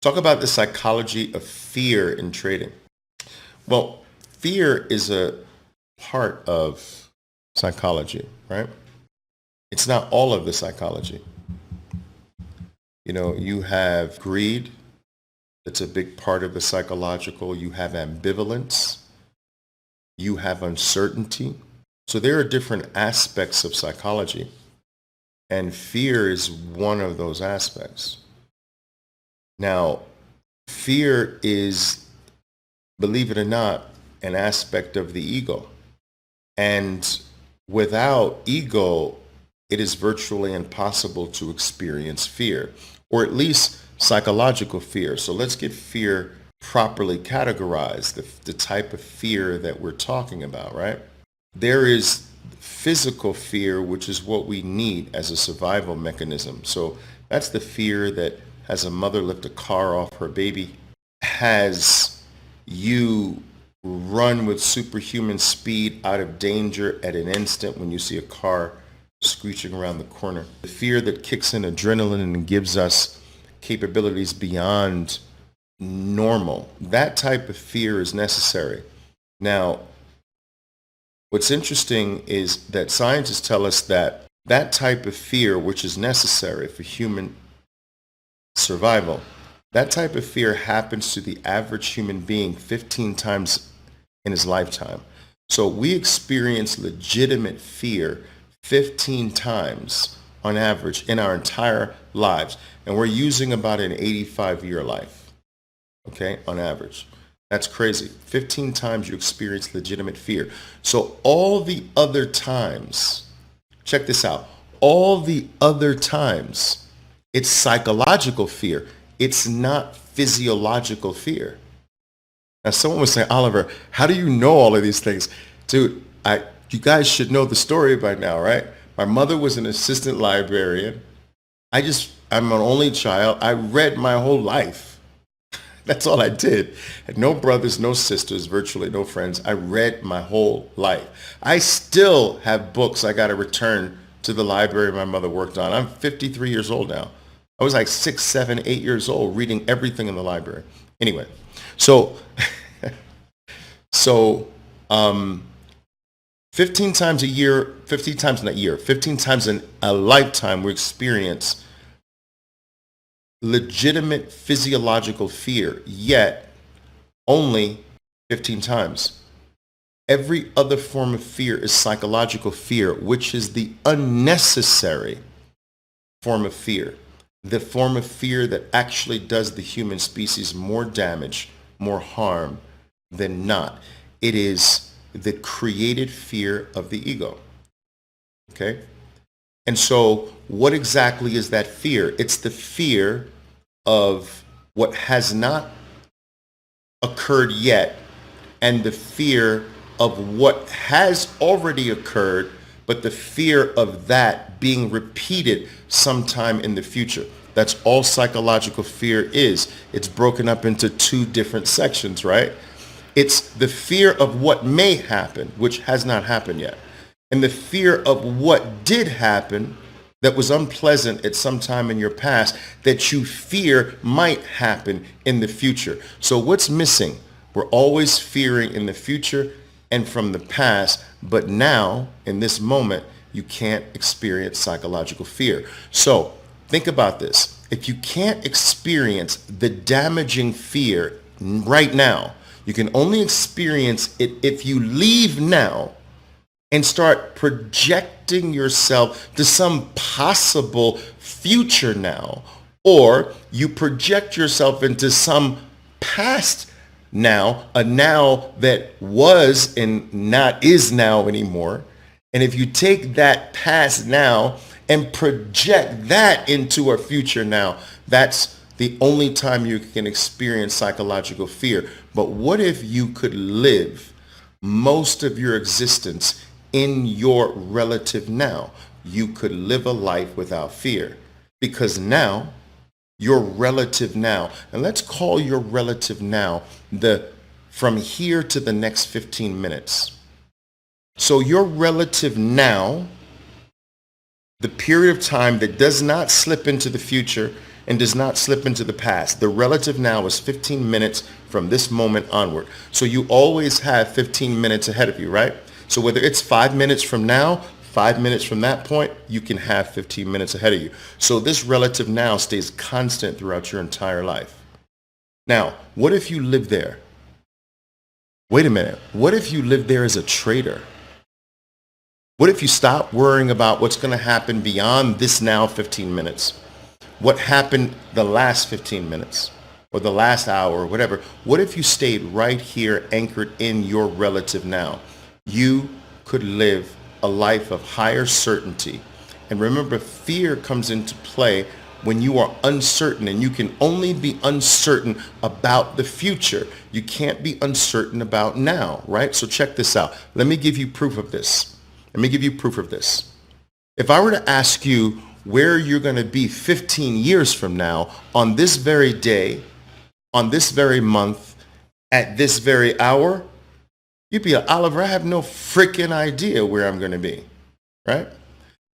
Talk about the psychology of fear in trading. Well, fear is a part of psychology, right? It's not all of the psychology. You have greed. That's a big part of the psychological. You have ambivalence. You have uncertainty. So there are different aspects of psychology, and fear is one of those aspects. Now, fear is, believe it or not, an aspect of the ego. And without ego, it is virtually impossible to experience fear, or at least psychological fear. So let's get fear properly categorized, the type of fear that we're talking about, right? There is physical fear, which is what we need as a survival mechanism. So that's the fear that has a mother lift a car off her baby, has you run with superhuman speed out of danger at an instant when you see a car screeching around the corner. The fear that kicks in adrenaline and gives us capabilities beyond normal. That type of fear is necessary. Now, what's interesting is that scientists tell us that that type of fear, which is necessary for human survival, that type of fear happens to the average human being 15 times in his lifetime. So we experience legitimate fear 15 times on average in our entire lives. And we're using about an 85-year life, okay, on average. That's crazy. 15 times you experience legitimate fear. So all the other times, check this out, all the other times, it's psychological fear. It's not physiological fear. Now, someone was saying, Oliver, how do you know all of these things? Dude, you guys should know the story by now, right? My mother was an assistant librarian. I'm an only child. I read my whole life. That's all I did. Had no brothers, no sisters, virtually no friends. I read my whole life. I still have books I got to return to the library my mother worked on. I'm 53 years old now. I was like 6, 7, 8 years old reading everything in the library. Anyway, so 15 times a year, 15 times in a year, 15 times in a lifetime, we experience legitimate physiological fear, yet only 15 times. Every other form of fear is psychological fear, which is the unnecessary form of fear. The form of fear that actually does the human species more damage, more harm than not. It is the created fear of the ego. Okay? And so what exactly is that fear? It's the fear of what has not occurred yet and the fear of what has already occurred, but the fear of that being repeated sometime in the future. That's all psychological fear is. It's broken up into two different sections, right? It's the fear of what may happen, which has not happened yet, and the fear of what did happen that was unpleasant at some time in your past that you fear might happen in the future. So what's missing? We're always fearing in the future and from the past, but now, in this moment, you can't experience psychological fear. So think about this. If you can't experience the damaging fear right now, you can only experience it if you leave now and start projecting yourself to some possible future now, or you project yourself into some past now, a now that was and not is now anymore. And if you take that past now and project that into a future now, that's the only time you can experience psychological fear. But what if you could live most of your existence in your relative now? You could live a life without fear, because now, your relative now, and let's call your relative now the from here to the next 15 minutes. So your relative now, the period of time that does not slip into the future, and does not slip into the past. The relative now is 15 minutes from this moment onward. So you always have 15 minutes ahead of you, right? So whether it's 5 minutes from now, 5 minutes from that point, you can have 15 minutes ahead of you. So this relative now stays constant throughout your entire life. Now, what if you live there? Wait a minute. What if you live there as a trader? What if you stop worrying about what's going to happen beyond this now 15 minutes? What happened the last 15 minutes or the last hour or whatever? What if you stayed right here anchored in your relative now? You could live a life of higher certainty. And remember, fear comes into play when you are uncertain, and you can only be uncertain about the future. You can't be uncertain about now, right? So check this out. Let me give you proof of this. If I were to ask you where you're going to be 15 years from now on this very day, on this very month, at this very hour, you'd be like, Oliver, I have no freaking idea where I'm going to be, right?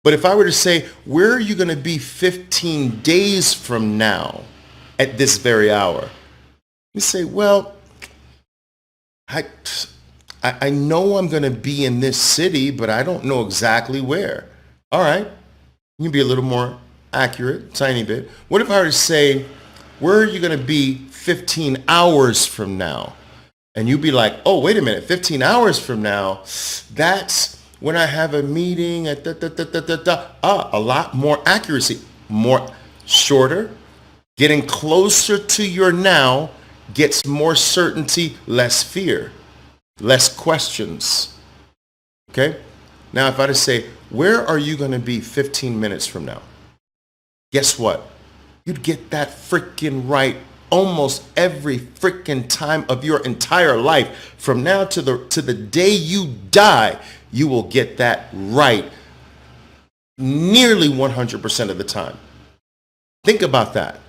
But if I were to say, where are you going to be 15 days from now at this very hour? You say, well, I know I'm going to be in this city, but I don't know exactly where. All right. You can be a little more accurate, tiny bit. What if I were to say, where are you going to be 15 hours from now? And you'd be like, oh, wait a minute, 15 hours from now, that's when I have a meeting at a lot more accuracy, more shorter, getting closer to your now gets more certainty, less fear. Less questions. Okay? Now, if I just say, where are you going to be 15 minutes from now? Guess what? You'd get that freaking right almost every freaking time of your entire life. From now to the day you die, you will get that right nearly 100% of the time. Think about that.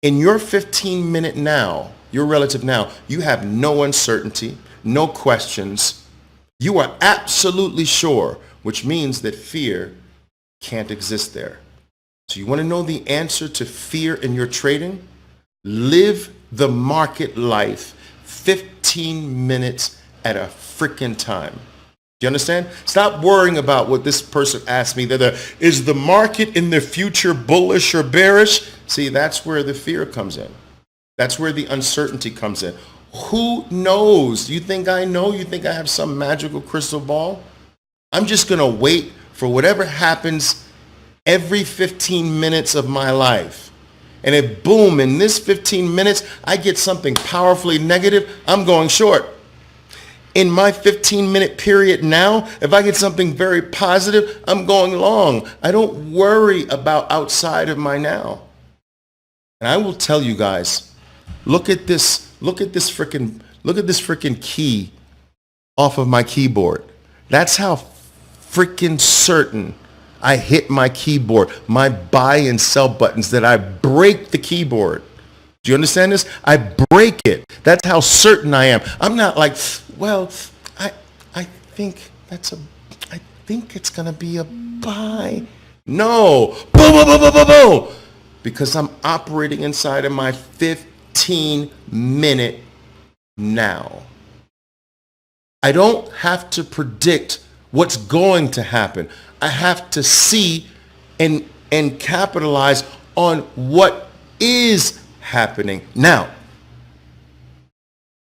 In your 15-minute now, your relative now, you have no uncertainty, no questions. You are absolutely sure, which means that fear can't exist there. So you want to know the answer to fear in your trading? Live the market life 15 minutes at a freaking time. Do you understand? Stop worrying about what this person asked me. Is the market in the future bullish or bearish? See, that's where the fear comes in. That's where the uncertainty comes in. Who knows? You think I know? You think I have some magical crystal ball? I'm just going to wait for whatever happens every 15 minutes of my life. And if, boom, in this 15 minutes, I get something powerfully negative, I'm going short. In my 15-minute period now, if I get something very positive, I'm going long. I don't worry about outside of my now. And I will tell you guys, look at this freaking key off of my keyboard. That's how freaking certain I hit my keyboard, my buy and sell buttons, that I break the keyboard. Do you understand this? I break it. That's how certain I am. I'm not like, well, I think it's going to be a buy. No. Boom, boom, boom, boom, boom, boom. Because I'm operating inside of my 15-minute now. I don't have to predict what's going to happen. I have to see and capitalize on what is happening now.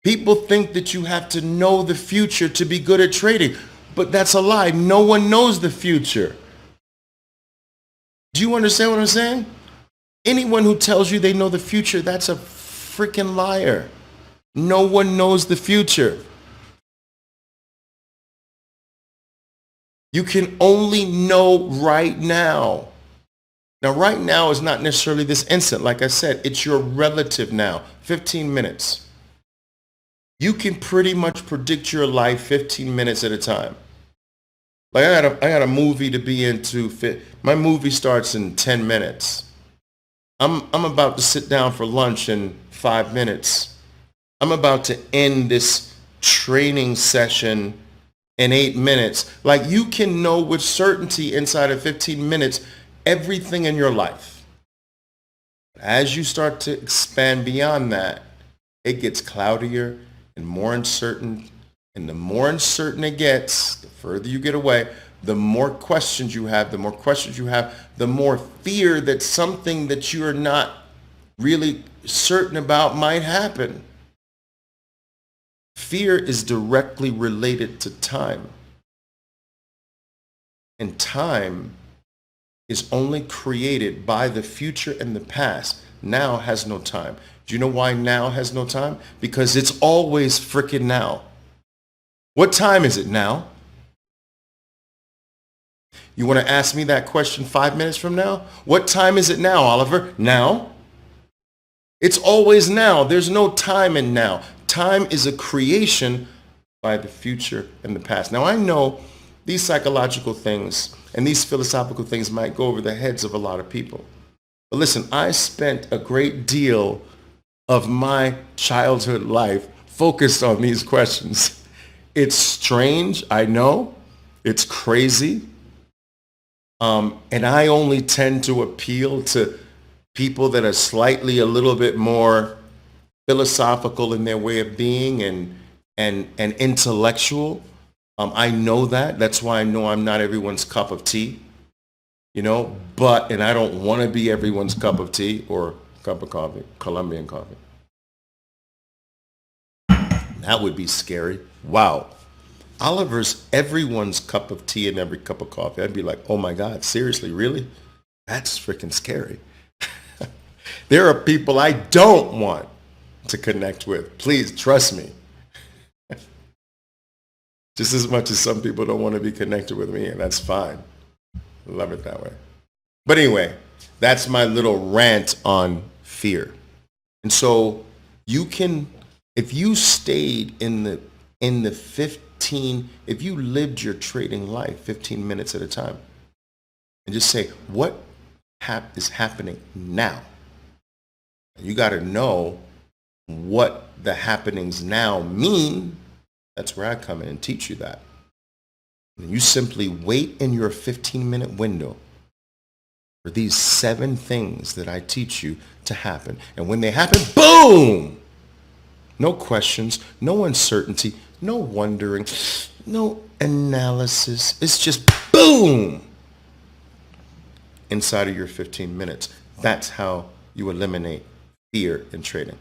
People think that you have to know the future to be good at trading, but that's a lie. No one knows the future. Do you understand what I'm saying? Anyone who tells you they know the future, that's a freaking liar. No one knows the future. You can only know right now. Now, right now is not necessarily this instant. Like I said, it's your relative now, 15 minutes. You can pretty much predict your life 15 minutes at a time. Like I got a movie to be into. My movie starts in 10 minutes. I'm about to sit down for lunch in 5 minutes. I'm about to end this training session in 8 minutes. Like, you can know with certainty inside of 15 minutes everything in your life. As you start to expand beyond that, it gets cloudier and more uncertain. And the more uncertain it gets, the further you get away, the more questions you have, the more fear that something that you're not really certain about might happen. Fear is directly related to time. And time is only created by the future and the past. Now has no time. Do you know why now has no time? Because it's always frickin' now. What time is it now? You want to ask me that question 5 minutes from now? What time is it now, Oliver? Now? It's always now. There's no time in now. Time is a creation by the future and the past. Now, I know these psychological things and these philosophical things might go over the heads of a lot of people. But listen, I spent a great deal of my childhood life focused on these questions. It's strange, I know. It's crazy. And I only tend to appeal to people that are slightly a little bit more philosophical in their way of being and intellectual. I know that. That's why I know I'm not everyone's cup of tea, and I don't want to be everyone's cup of tea or cup of coffee, Colombian coffee. That would be scary. Wow. Oliver's everyone's cup of tea and every cup of coffee. I'd be like, oh my God, seriously, really? That's freaking scary. There are people I don't want to connect with. Please trust me. Just as much as some people don't want to be connected with me, and that's fine. Love it that way. But anyway, that's my little rant on fear. And so you can, if you stayed in the 15, if you lived your trading life 15 minutes at a time, and just say, what is happening now? You got to know what the happenings now mean. That's where I come in and teach you that. And you simply wait in your 15-minute window for these 7 things that I teach you to happen. And when they happen, boom! No questions, no uncertainty, no wondering, no analysis. It's just boom! Inside of your 15 minutes. That's how you eliminate fear in trading.